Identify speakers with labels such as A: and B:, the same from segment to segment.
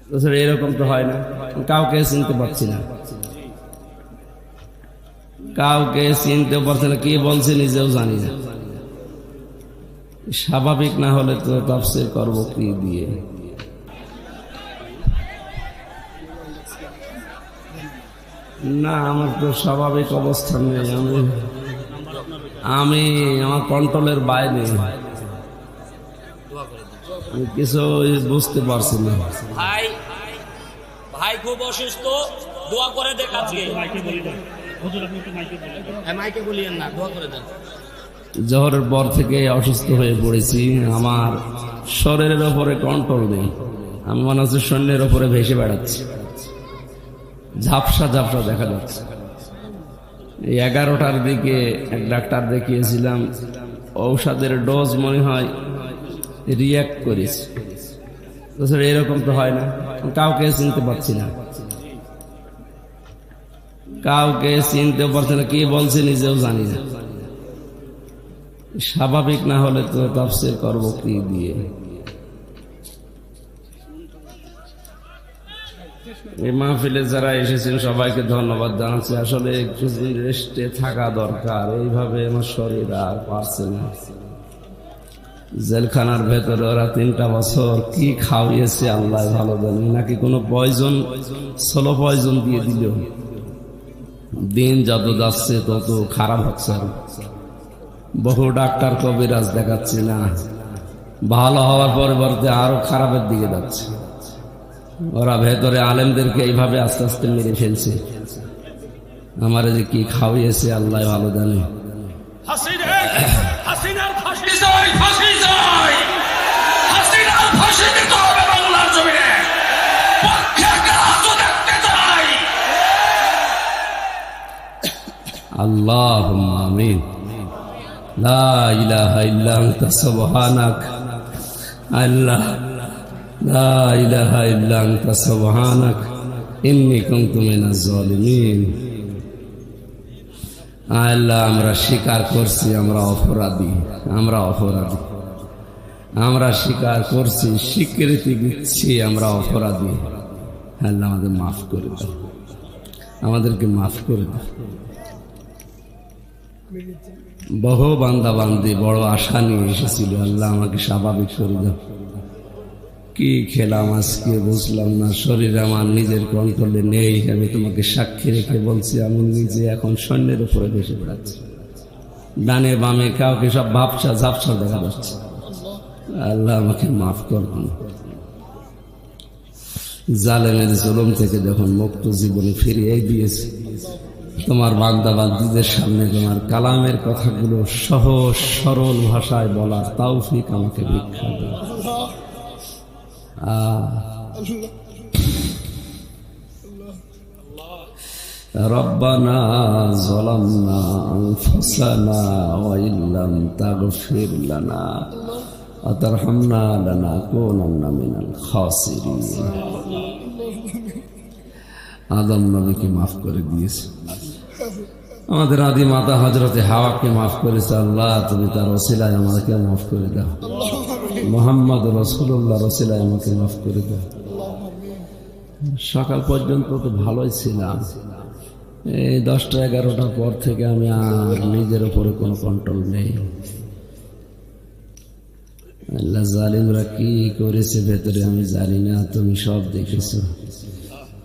A: তাছাড়া এরকম তো হয় না, কাউকে চিনতে পারছি না, কাউকে চিনতে পারছি না, কি বলছে নিজেও জানি না। স্বাভাবিক না হলে তো তাফসীর করব কি দিয়ে? না, আমার তো স্বাভাবিক অবস্থান নেই, আমি আমার কন্ট্রোলের বাইরে, আমি কিছু বুঝতে পারছি না।
B: ভাই ভাই খুব অসুস্থ, দোয়া করে দেখ। আজকে মাইকে বলিয়েন না, দোয়া করে দেন।
A: জোহরের পর থেকে অসুস্থ হয়ে পড়েছি, আমার শরীরের ওপরে কন্ট্রোল নেই, আমি মনে হচ্ছে শূন্যের ওপরে ভেসে বেড়াচ্ছি, ঝাপসা ঝাপসা দেখা যাচ্ছে। এই 11টার দিকে এক ডাক্তার দেখিয়েছিলাম, ঔষধের ডোজ মনে হয় রিয়াক্ট করেছে। তাছাড়া এরকম তো হয় না, কাউকে চিনতে পারছি না, কাউকে চিনতে পারছি না, কি বলছে নিজেও জানি না। স্বাভাবিক না হলে তো তাফসীর করব কি দিয়ে? এই মাহফিলে যারা এসেছেন সবাইকে ধন্যবাদ জানাচ্ছি। আসলে কিছুদিন রেস্টে থাকা দরকার, এইভাবে আমার শরীর আর পারছে না। জেলখানার ভেতরে ওরা 3টা বছর কি খাওয়িয়েছে আল্লাহ ভালো জানে, নাকি কোনো পয়জন, স্লো পয়জন দিয়ে দিল। দিন যত যাচ্ছে তত খারাপ হচ্ছে, বহু ডাক্তার কবিরাজ দেখাচ্ছে না, ভালো হওয়ার পরিবর্তে আরো খারাপের দিকে যাচ্ছে। ওরা ভেতরে আলেমদেরকে এইভাবে আস্তে আস্তে মেরে ফেলছে। আমার যে কি খাওয়িয়েছে আল্লাহ ভালো জানে। আল্লাহুম্মা আমিন। লা ইলাহা ইল্লা আনতা সুবহানাক, আল্লাহ লা ইলাহা ইল্লা আনতা সুবহানাক ইন্নী কুনতু মিনাজ জালিমিন। আল্লাহ, আমরা স্বীকার করছি আমরা অপরাধী, আমরা অপরাধী, আমরা স্বীকার করছি, স্বীকৃতি দিচ্ছি আমরা অপরাধী। আল্লাহ আমাদের মাফ করে দাও, আমাদেরকে মাফ করে দাও। বহু বান্দা বান্দি বড় আশা নিয়ে এসেছিল, আল্লাহ আমাকে স্বাভাবিক করে দাও। কি খেলাম আজকে বুঝলাম না, শরীর আমার নিজের কন্ট্রোলে নেই। আমি তোমাকে সাক্ষী রেখে বলছি, আমি নিজে এখন সৈন্যের উপরে বসে বেড়াচ্ছি, ডানে বামে কাউকে সব ভাবসা ঝাপসা দেখা যাচ্ছে। আল্লাহ আমাকে মাফ করবেন। জালেমের জুলুম থেকে যখন মুক্ত জীবনে ফিরিয়ে দিয়েছে, তোমার বান্দা বান্দীদের সামনে তোমার কালামের কথাগুলো সহজ সরল ভাষায় বলার তৌফিক আমাকে ভিক্ষা দাও। রব্বানা যালামনা আনফুসানা ওয়া ইল্লাম তাগফির লানা ওয়া তারহামনা লানাকুনান্না মিনাল খাসিরিন। আদম নবীকে মাফ করে দিয়েছে, আমাদের আদি মাতা হযরতে হাওয়াকে মাফ করেছে। আল্লাহ, তুমি তার ওসিলায় আমাকে মাফ করে দাও। মুহাম্মদ রাসূলুল্লাহ ওসিলায় আমাকে মাফ করে দাও। সকাল পর্যন্ত তো ভালোই ছিলাম, এই 10টা 11টার পর থেকে আমি আর নিজের উপরে কোনো কন্ট্রোল নেই। আল্লাহ, জালিমরা কি করেছে ভেতরে আমি জানি না, তুমি সব দেখেছো।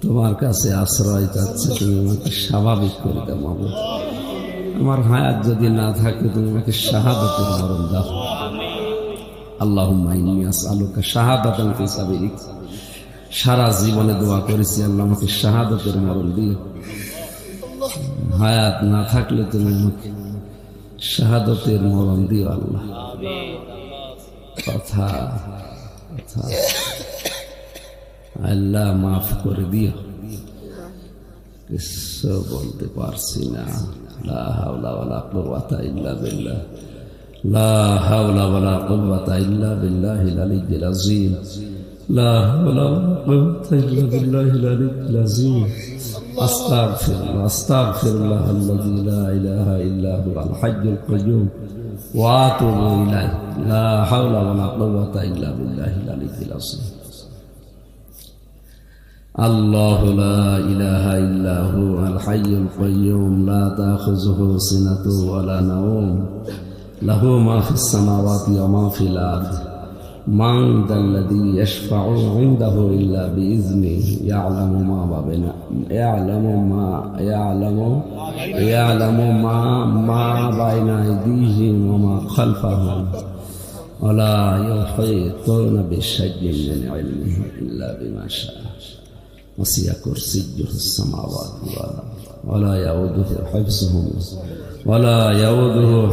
A: তোমার কাছে আশ্রয় চাচ্ছে, তুমি আমাকে স্বাভাবিক করে দাও মাবুদ। আমার হায়াত যদি না থাকে তুমি আমাকে শাহাদাতের মরণ দাও। আল্লাহুম্মা ইন্নী আসআলুকা শাহাদাতান ফি সাবিলিক। সারা জীবনে দোয়া করেছি, আল্লাহ আমাকে শাহাদাতের মরণ দিও। হায়াত না থাকলে তুমি আমাকে শাহাদাতের মরণ দিও আল্লাহ। কথা কথা আল্লাহ মাফ করে দিও, কিছু বলতে পারছি না। লা হাওলা ওয়ালা কুওয়াতা ইল্লা বিল্লাহ, লা হাওলা ওয়ালা কুওয়াতা ইল্লা বিল্লাহিল আলিয়্যিল আযীম, লা হাওলা ওয়ালা কুওয়াতা ইল্লা বিল্লাহিল আলিয়্যিল আযীম। আস্তাগফিরুল্লাহ আস্তাগফিরুল্লাহ আল্লাযী লা ইলাহা ইল্লা হুয়াল হাইয়্যুল কাইয়্যুম ওয়া আতুবু ইলাইহি, লা হাওলা ওয়ালা কুওয়াতা ইল্লা বিল্লাহিল আলিয়্যিল আযীম। الله لا إله إلا هو الحي القيوم لا تأخذه سنة ولا نوم له ما في السماوات وما في الأرض من ذا الذي يشفع عنده إلا بإذنه يعلم ما بين أيديهم وما خلفهم ولا يحيطون بشيء من علمه إلا بما شاء وسع كرسيه السماوات والأرض ولا يؤوده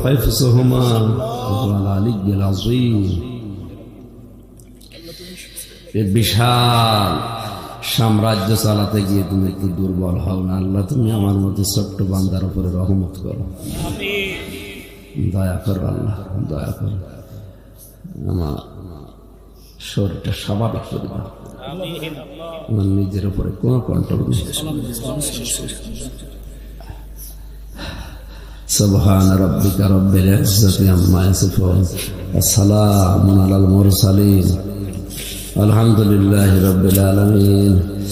A: حفظهما وهو العلي العظيم বিশাল সাম্রাজ্য চালাতে গিয়ে তুমি একটু দুর্বল হও না। আল্লাহ তুমি আমার মতো ছোট্ট বান্দার উপরে রহমত করো, দয়া করো আল্লাহ, দয়া করো। আমার শরীরটা স্বাভাবিক করে দাও, আমার নিজের উপরে কোনো কন্ট্রোল নেই। سبحان ربك رب العزة عما يصفون والسلام على المرسلين الحمد لله رب العالمين